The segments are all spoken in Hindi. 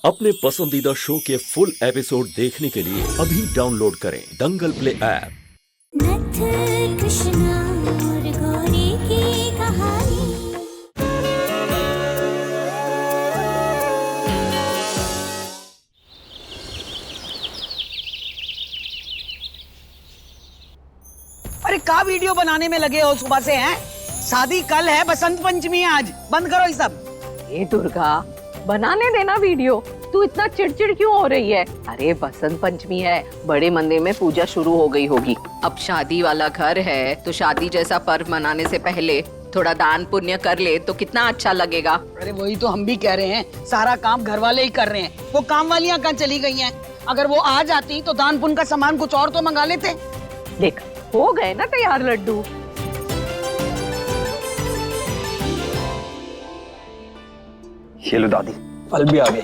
अपने पसंदीदा शो के फुल एपिसोड देखने के लिए अभी डाउनलोड करें दंगल प्ले ऐप। नथ कृष्णा और गौरी की कहानी। अरे का वीडियो बनाने में लगे हो सुबह से हैं? शादी कल है, बसंत पंचमी है आज, बंद करो ये सब। ए दुर्गा, बनाने देना वीडियो। तू इतना चिड़चिड़ क्यों हो रही है? अरे बसंत पंचमी है, बड़े मंदिर में पूजा शुरू हो गई होगी। अब शादी वाला घर है तो शादी जैसा पर्व मनाने से पहले थोड़ा दान पुण्य कर ले तो कितना अच्छा लगेगा। अरे वही तो हम भी कह रहे हैं, सारा काम घर वाले ही कर रहे हैं। वो काम वालियाँ कहाँ चली गई हैं? अगर वो आ जाती तो दान पुण्य का सामान कुछ और तो मंगा लेते। देख, हो गए ना तैयार लड्डू। ये लो दादी, फल भी आ गए।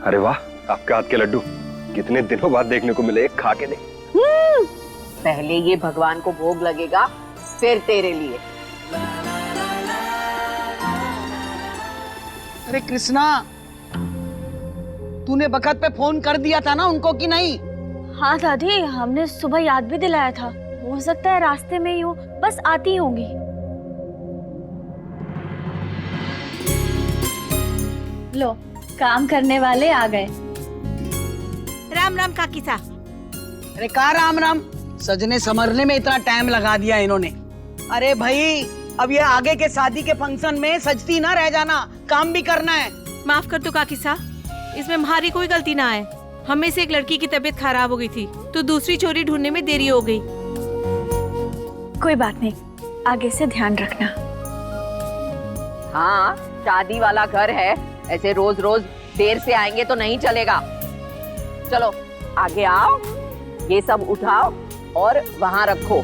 अरे वाह, आपके हाथ के लड्डू कितने दिनों बाद देखने को मिले। खा के देख। पहले ये भगवान को भोग लगेगा, फिर तेरे लिए। अरे कृष्णा, तूने वक्त पे फोन कर दिया था ना उनको कि नहीं? हाँ दादी, हमने सुबह याद भी दिलाया था। हो सकता है रास्ते में ही हो, बस आती होंगी। लो, काम करने वाले आ गए। राम राम काकी सा। अरे का राम राम, सजने संवरने में इतना टाइम लगा दिया इन्होंने। अरे भाई, अब ये आगे के शादी के फंक्शन में सजती ना रह जाना, काम भी करना है। माफ कर दो काकी सा, इसमें हमारी कोई गलती ना है। हमें से एक लड़की की तबीयत खराब हो गई थी तो दूसरी चोरी ढूंढने में देरी हो गई। कोई बात नहीं, आगे से ध्यान रखना। हाँ, शादी वाला घर है, ऐसे रोज रोज देर से आएंगे तो नहीं चलेगा। चलो आगे आओ, ये सब उठाओ और वहां रखो।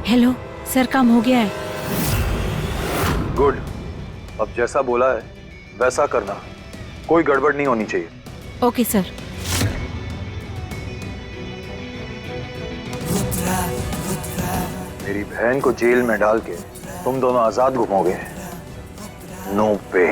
हेलो सर, काम हो गया है। गुड, अब जैसा बोला है वैसा करना, कोई गड़बड़ नहीं होनी चाहिए। Okay sir. मेरी बहन को जेल में डाल के तुम दोनों आजाद घूमोगे? नो वे।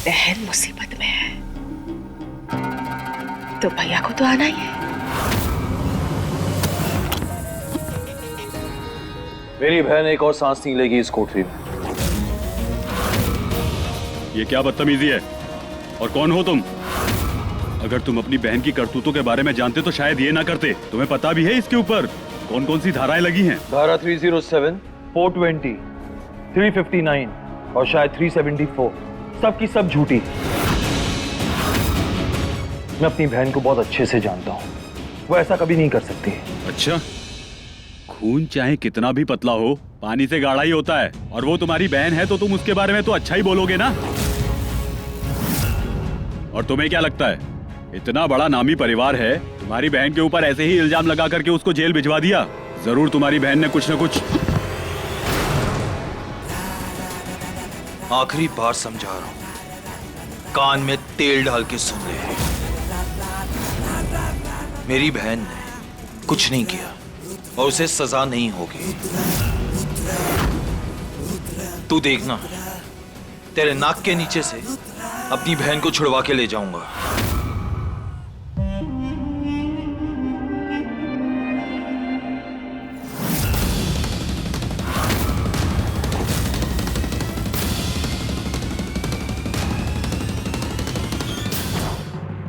बहन मुसीबत में है तो भैया को तो आना ही है। मेरी बहन एक और सांस नहीं लेगी इस कोठरी में। ये क्या बदतमीजी है? और कौन हो तुम? अगर तुम अपनी बहन की करतूतों के बारे में जानते तो शायद ये ना करते। तुम्हें पता भी है इसके ऊपर कौन कौन सी धाराएं लगी हैं? धारा 307, 420, 359 और शायद 374, सब की सब झूठी। मैं अपनी बहन को बहुत अच्छे से जानता हूँ, वो ऐसा कभी नहीं कर सकती। अच्छा, खून चाहे कितना भी पतला हो, पानी से गाढ़ा ही होता है। और वो तुम्हारी बहन है तो तुम उसके बारे में तो अच्छा ही बोलोगे ना। और तुम्हें क्या लगता है, इतना बड़ा नामी परिवार है, तुम्हारी बहन के ऊपर ऐसे ही इल्जाम लगा करके उसको जेल भिजवा दिया? जरूर तुम्हारी बहन ने कुछ न कुछ। आखिरी बार समझा रहा हूं, कान में तेल डाल के सुन ले। मेरी बहन ने कुछ नहीं किया और उसे सजा नहीं होगी। तू देखना, तेरे नाक के नीचे से अपनी बहन को छुड़वा के ले जाऊंगा।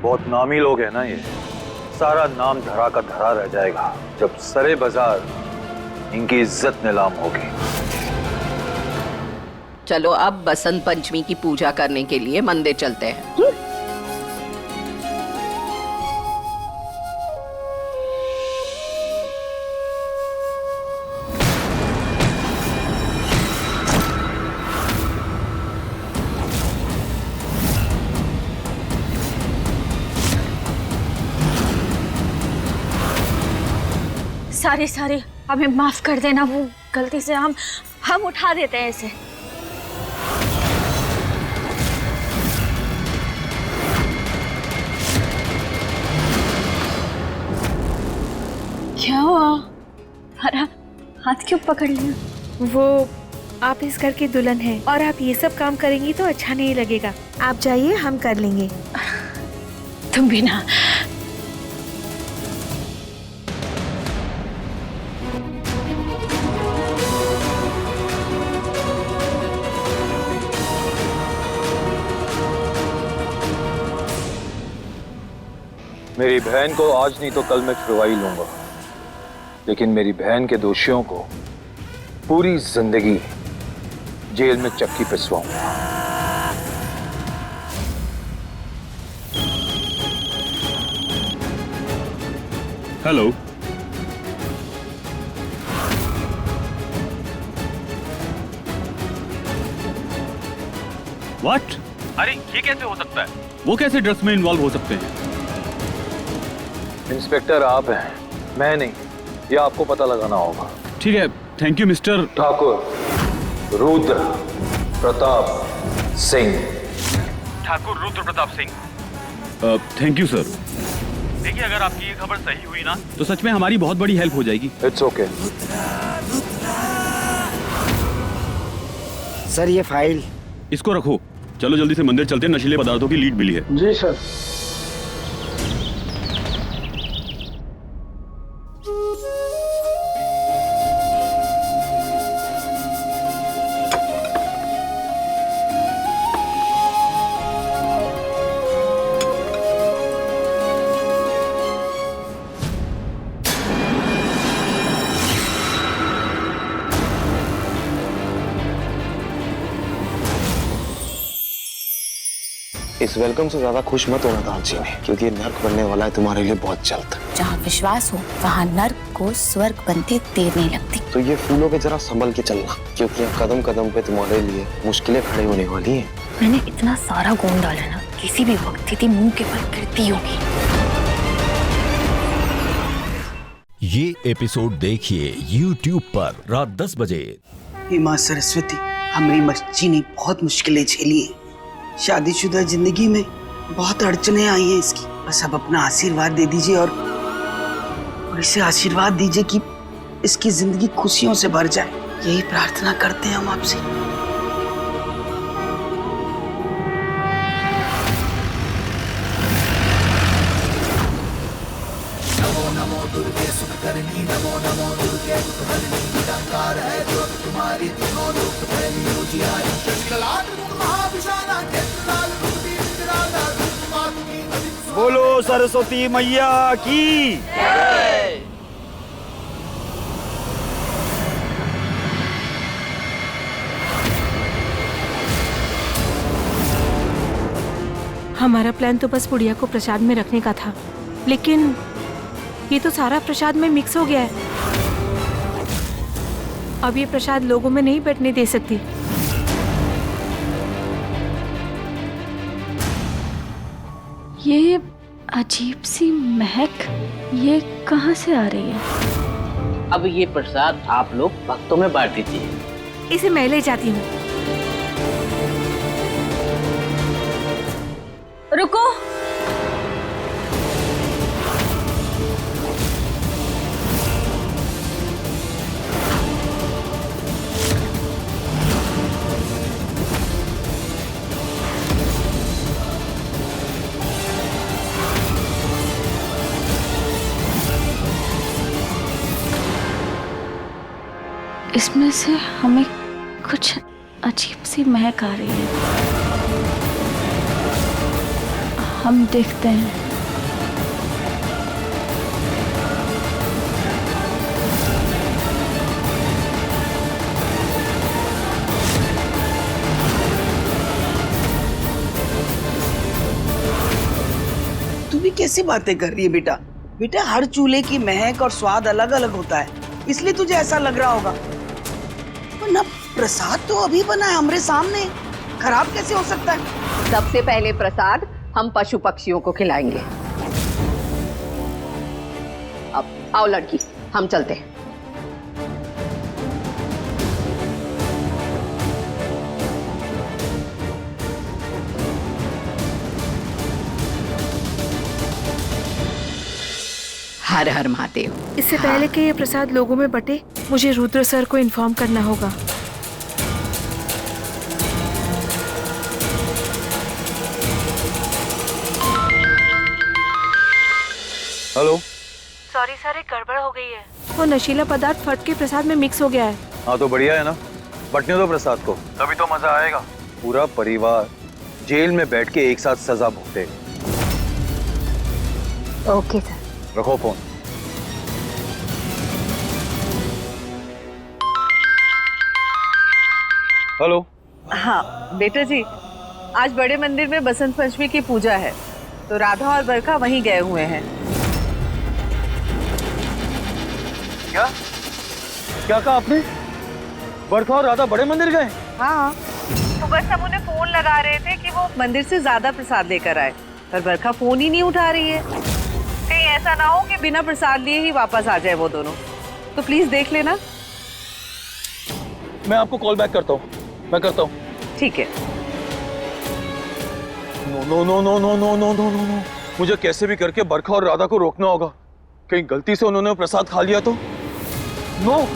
बहुत नामी लोग हैं ना ये, सारा नाम धरा का धरा रह जाएगा जब सरे बाजार इनकी इज्जत नीलाम होगी। चलो अब बसंत पंचमी की पूजा करने के लिए मंदिर चलते हैं। सारे हमें माफ कर देना, वो गलती से हम उठा देते हैं इसे। क्या हुआ? हमारा हाथ क्यों पकड़ लिया? वो आप इस घर की दुल्हन हैं और आप ये सब काम करेंगी तो अच्छा नहीं लगेगा। आप जाइए, हम कर लेंगे। तुम भी ना। मेरी बहन को आज नहीं तो कल मैं छुड़वाई लूंगा, लेकिन मेरी बहन के दोषियों को पूरी जिंदगी जेल में चक्की पिसवाऊंगा। Hello, what? अरे ये कैसे हो सकता है? वो कैसे ड्रग्स में इन्वॉल्व हो सकते हैं? इंस्पेक्टर आप हैं, मैं नहीं। ये आपको पता लगाना होगा। ठीक है, thank you mister Thakur Rudra Pratap Singh. Thakur Rudra Pratap Singh. Thank you sir. देखिए, अगर आपकी ये खबर सही हुई ना तो सच में हमारी बहुत बड़ी हेल्प हो जाएगी। It's okay. सर ये फाइल। इसको रखो, चलो जल्दी से मंदिर चलते हैं, नशीले पदार्थों की लीड मिली है। जी सर। इस वेलकम से ज्यादा खुश मत होना तानसी ने, क्योंकि नर्क बनने वाला है तुम्हारे लिए बहुत जल्द। जहाँ विश्वास हो वहाँ नर्क को स्वर्ग बनते देर नहीं लगती। तो ये फूलों पे जरा संभल के चलना, क्योंकि कदम कदम पे तुम्हारे लिए मुश्किलें खड़ी होने वाली हैं। मैंने इतना सारा गोंद डाला ना, किसी भी वक्त थी मुंह के बल गिरती होगी। ये एपिसोड देखिए YouTube पर रात 10 बजे। हे माँ सरस्वती, हमारी मच्छी ने बहुत मुश्किलें झेली हैं। शादीशुदा जिंदगी में बहुत अड़चने आई हैं इसकी। बस अब अपना आशीर्वाद दे दीजिए और इसे आशीर्वाद दीजिए कि इसकी जिंदगी खुशियों से भर जाए। यही प्रार्थना करते हैं हम आपसे। नमो नमो दुर्गे सुख करनी, नमो नमो दुर्गे दुख हरनी, निरंकार है जो तुम्हारी तीनों लोक फैली उजियारी। शशिकलाट मुख महाविशाला नेत्रलाल रूपी विकराला रूप मातु की अधिक। बोलो सरस्वती मैया की जय। हमारा प्लान तो बस बुढ़िया को प्रसाद में रखने का था, लेकिन ये तो सारा प्रसाद में मिक्स हो गया है। अब ये प्रसाद लोगों में नहीं बैठने दे सकती। ये अजीब सी महक, ये कहाँ से आ रही है? अब ये प्रसाद आप लोग भक्तों में बांट दीजिए। इसे मैं ले जाती हूँ। रुको, इसमें से हमें कुछ अजीब सी महक आ रही है। हम देखते हैं। कैसी बातें कर रही है बेटा? बेटा हर चूल्हे की महक और स्वाद अलग अलग होता है, इसलिए तुझे ऐसा लग रहा होगा। वरना प्रसाद तो अभी बना है हमारे सामने, खराब कैसे हो सकता है? सबसे पहले प्रसाद हम पशु पक्षियों को खिलाएंगे। अब आओ लड़की, हम चलते हैं। हर हर महादेव। इससे पहले कि ये प्रसाद लोगों में बटे, मुझे रुद्र सर को इन्फॉर्म करना होगा। हेलो। सॉरी सर, एक गड़बड़ हो गई है। वो नशीला पदार्थ फट के प्रसाद में मिक्स हो गया है। हाँ तो बढ़िया है ना, बटने दो प्रसाद को, तभी तो मजा आएगा। पूरा परिवार जेल में बैठ के एक साथ सजा भुगते। Okay sir. रखो फोन। हेलो। हाँ बेटा जी, आज बड़े मंदिर में बसंत पंचमी की पूजा है, तो राधा और बरखा वहीं गए हुए हैं। क्या क्या कहा आपने? बरखा और राधा बड़े मंदिर गए? हाँ, तो बस हम उन्हें फोन लगा रहे थे कि वो मंदिर से ज्यादा प्रसाद लेकर आए, पर बरखा फोन ही नहीं उठा रही है। कहीं ऐसा ना हो कि बिना प्रसाद लिए ही वापस आ जाए वो दोनों, तो प्लीज देख लेना। मैं आपको कॉल बैक करता हूँ, मैं करता हूँ। ठीक है। No no no no no no no no no no, मुझे कैसे भी करके बरखा और राधा को रोकना होगा। कहीं गलती से उन्होंने प्रसाद खा लिया तो? No.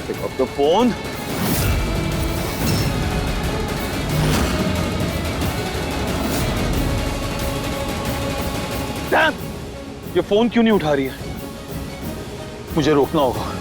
Pick up the phone. Damn! ये फोन क्यों नहीं उठा रही है? मुझे रोकना होगा।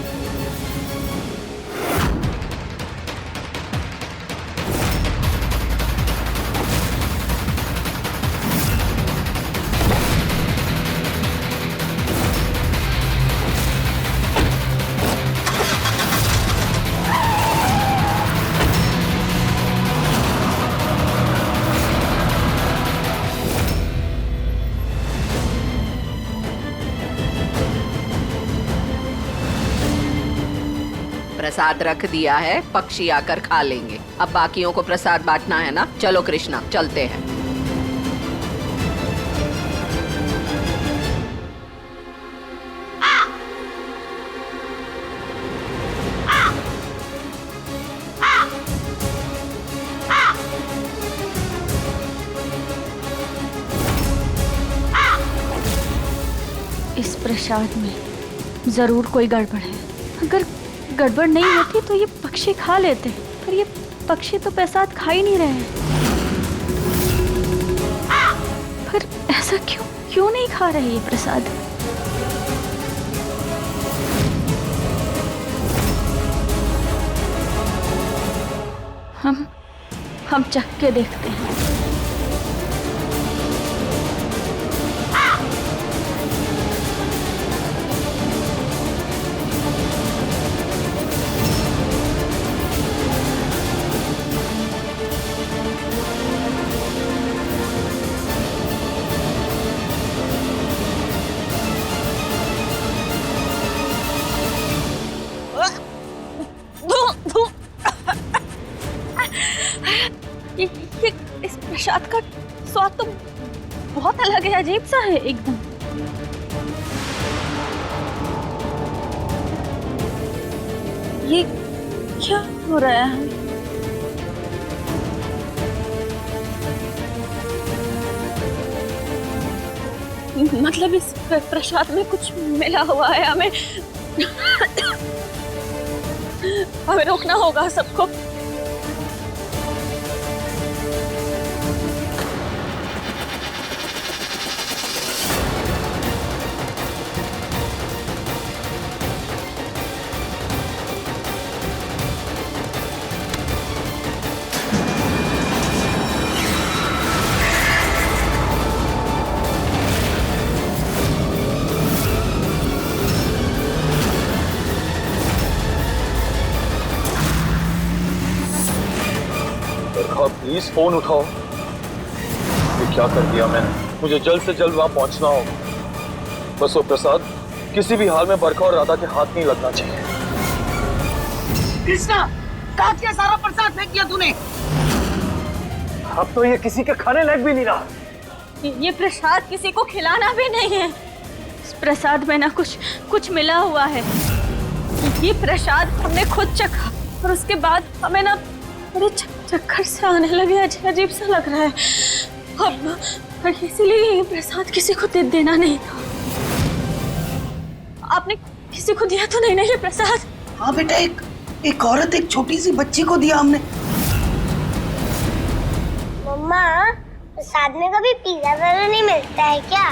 प्रसाद रख दिया है, पक्षी आकर खा लेंगे। अब बाकियों को प्रसाद बांटना है ना। चलो कृष्णा, चलते हैं। इस प्रसाद में जरूर कोई गड़बड़ है। अगर गड़बड़ नहीं होती तो ये पक्षी खा लेते, पर ये पक्षी तो प्रसाद खा ही नहीं रहे हैं। पर ऐसा क्यों नहीं खा रहे ये प्रसाद? हम चख के देखते हैं। इस प्रसाद का स्वाद तो बहुत अलग है, अजीब सा है एकदम। ये क्या हो रहा है? मतलब इस प्रसाद में कुछ मिला हुआ है। हमें रोकना होगा सबको। प्लीज फोन उठाओ। ये क्या कर दिया मैंने? मुझे जल्द से जल्द वहां पहुंचना होगा। बस वो प्रसाद किसी भी हाल में बरखा और राधा के हाथ नहीं लगना चाहिए। कृष्णा, कहाँ क्या सारा प्रसाद फेंक दिया तूने? अब तो ये किसी के खाने लायक भी नहीं रहा। ये प्रसाद किसी को खिलाना भी नहीं है। इस प्रसाद में ना कुछ मिला हुआ है। ये प्रसाद हमने खुद चखा और उसके बाद हमें ना बड़े चक्कर से आने लगे, अजीब सा लग रहा है। और इसीलिए ये प्रसाद किसी को देना नहीं था। आपने किसी को दिया तो नहीं ना ये प्रसाद? हाँ बेटा, एक औरत, एक छोटी सी बच्ची को दिया हमने। मम्मा, प्रसाद में कभी पिज्जा वगैरह नहीं मिलता है क्या?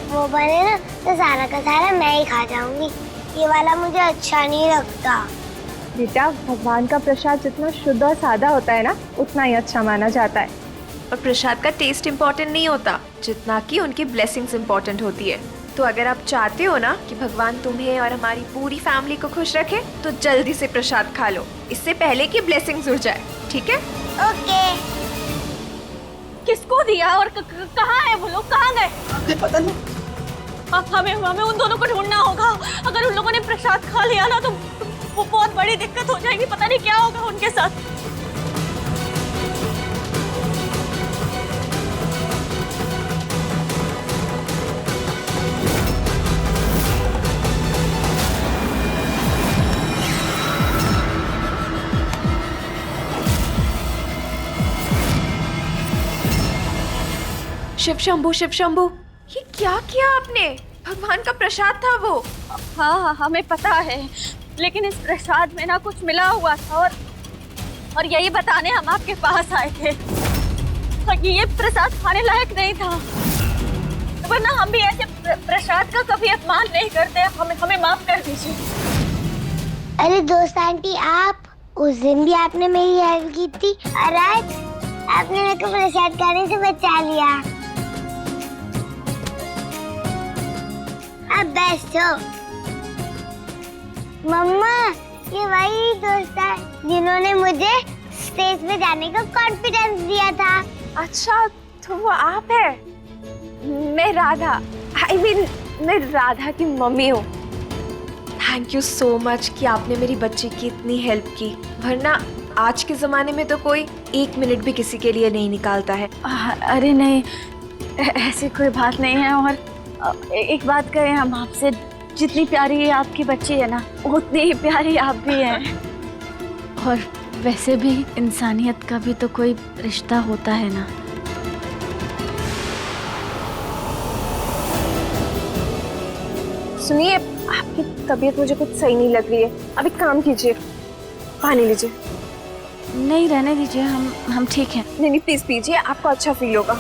वो बने ना तो सारा का सारा मैं ही खा जाऊंगी। ये वाला मुझे अच्छा नहीं लगता। बेटा, भगवान का प्रसाद जितना शुद्ध और सादा होता है ना, उतना ही अच्छा माना जाता है। और प्रसाद का टेस्ट इम्पोर्टेंट नहीं होता जितना कि उनकी ब्लेसिंग्स इम्पोर्टेंट होती है। तो अगर आप चाहते हो ना कि भगवान तुम्हें और हमारी पूरी फैमिली को खुश रखे तो जल्दी से प्रसाद खा लो, इससे पहले कि ब्लेसिंग्स उड़ जाए, ठीक है? ओके। किसको दिया और कहाँ है वो लोग? कहाँ गए? पता नहीं। हमें उन दोनों को ढूंढना होगा। अगर उन लोगों ने प्रसाद खा लिया ना तो वो बहुत बड़ी दिक्कत हो जाएगी। पता नहीं क्या होगा उनके साथ। शिव शंभू, ये क्या किया आपने? भगवान का प्रसाद था वो। हाँ, हमें पता है, लेकिन इस प्रसाद में ना कुछ मिला हुआ था और यही बताने हम आपके पास आए थे। ये प्रसाद खाने लायक नहीं था, वरना हम भी ऐसे प्रसाद का कभी अपमान नहीं करते। हमें माफ कर दीजिए। अरे दोस्त आंटी, आप उस दिन भी आपने मेरी हेल्प की थी और आज आपने मेरे को प्रसाद खाने से बचा लिया। अब बैठो। मम्मा, ये वही दोस्त है जिन्होंने मुझे स्टेज पे जाने का कॉन्फिडेंस दिया था। अच्छा, तो वो आप है? मैं राधा, मैं राधा की मम्मी हूँ। थैंक यू सो मच कि आपने मेरी बच्ची की इतनी हेल्प की, वरना आज के ज़माने में तो कोई 1 मिनट भी किसी के लिए नहीं निकालता है। अरे नहीं, ऐसी कोई बात नहीं है। और एक बात कहें, हम आपसे जितनी प्यारी आपकी बच्ची है ना, उतनी ही प्यारी आप भी हैं। और वैसे भी इंसानियत का भी तो कोई रिश्ता होता है ना। सुनिए, आपकी तबीयत मुझे कुछ सही नहीं लग रही है। अब एक काम कीजिए, पानी लीजिए। नहीं, रहने दीजिए, हम ठीक हैं। नहीं, प्लीज पीजिए, आपको अच्छा फील होगा।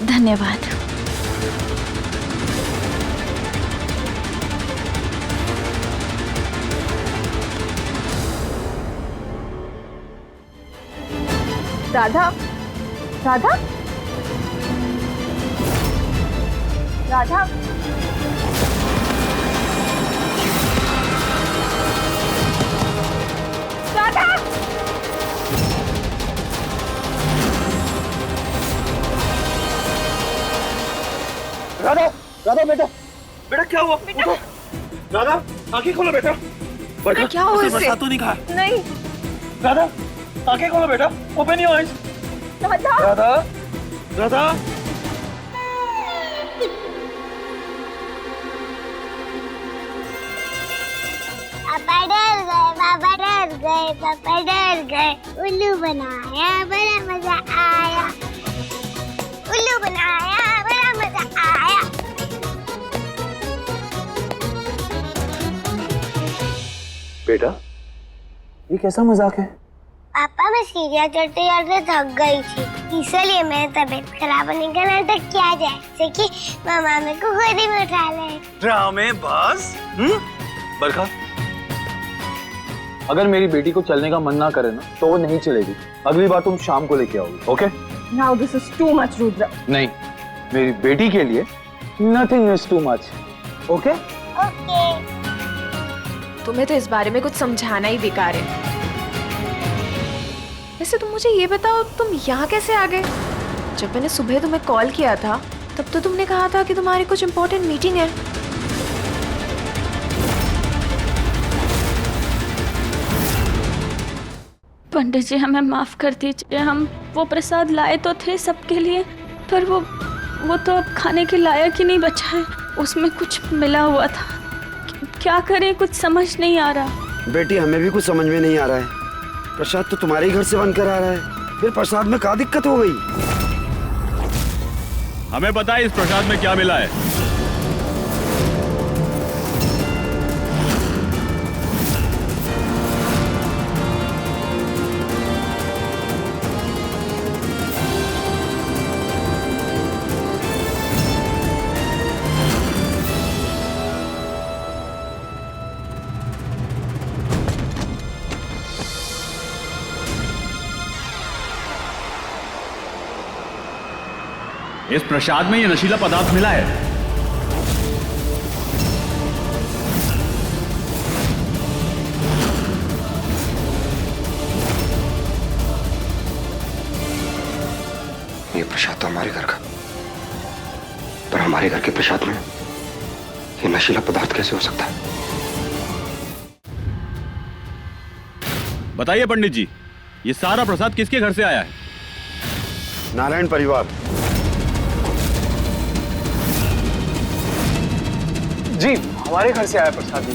धन्यवाद। राधा, राधा, राधा, राधा, राधा, राधा बेटा, बेटा क्या हुआ? बेटा, राधा, आंखें खोलो बेटा। बरखा, क्या हुआ इसे? प्रसाद तो नहीं खा? नहीं। राधा, आंखें खोलो बेटा, open your eyes. Radha, Radha, Radha. पापा डर गए, उल्लू बनाया, बड़ा मजा आया। उल्लू बनाया, बड़ा मजा आया। बेटा, ये कैसा मजाक है? पापा, मैं सीरियल चढ़ते चढ़ते थक गई थी, इसलिए मेरी तबीयत खराब होने का नाटक किया जाए, जैसे कि मामा मेरे को गोदी में उठा ले। ड्रामेबाज। बरखा, अगर मेरी बेटी को चलने का मन ना करे ना तो वो नहीं चलेगी। अगली बार तुम शाम को लेके आओगी, okay? Now this is too much, Rudra. नहीं, मेरी बेटी के लिए Nothing is too much. Okay? तुम्हें तो इस बारे में कुछ समझाना ही बेकार है। वैसे तुम मुझे ये बताओ, तुम यहाँ कैसे आ गए? जब मैंने सुबह तुम्हें कॉल किया था तब तो तुमने कहा था कि तुम्हारी कुछ इम्पोर्टेंट मीटिंग है। पंडित जी हमें माफ कर दीजिए, हम वो प्रसाद लाए तो थे सबके लिए, पर वो तो अब खाने के लायक ही नहीं बचा है। उसमें कुछ मिला हुआ था, क्या करें कुछ समझ नहीं आ रहा। बेटी हमें भी कुछ समझ में नहीं आ रहा है। प्रसाद तो तुम्हारे ही घर से बनकर आ रहा है, फिर प्रसाद में क्या दिक्कत हो गई? हमें पता है इस प्रसाद में क्या मिला है। इस प्रसाद में ये नशीला पदार्थ मिला है। ये प्रसाद तो हमारे घर का, पर हमारे घर के प्रसाद में ये नशीला पदार्थ कैसे हो सकता है? बताइए पंडित जी, ये सारा प्रसाद किसके घर से आया है? नारायण परिवार। जी हमारे घर से आया प्रसाद जी।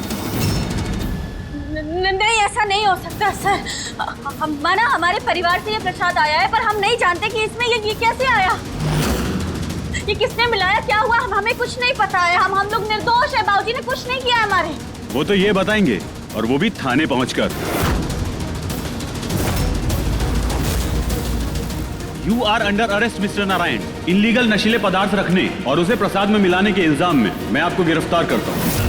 नहीं ऐसा नहीं हो सकता सर, हमारे परिवार से ये प्रसाद आया है, पर हम नहीं जानते कि इसमें ये कैसे आया, ये किसने मिलाया, क्या हुआ, हमें कुछ नहीं पता है। हम लोग निर्दोष है, बाबूजी ने कुछ नहीं किया है हमारे। वो तो ये बताएंगे, और वो भी थाने पहुंचकर। You are under arrest mister Narayan. Illegal नशीले पदार्थ रखने और उसे प्रसाद में मिलाने के इल्जाम में मैं आपको गिरफ्तार करता हूँ।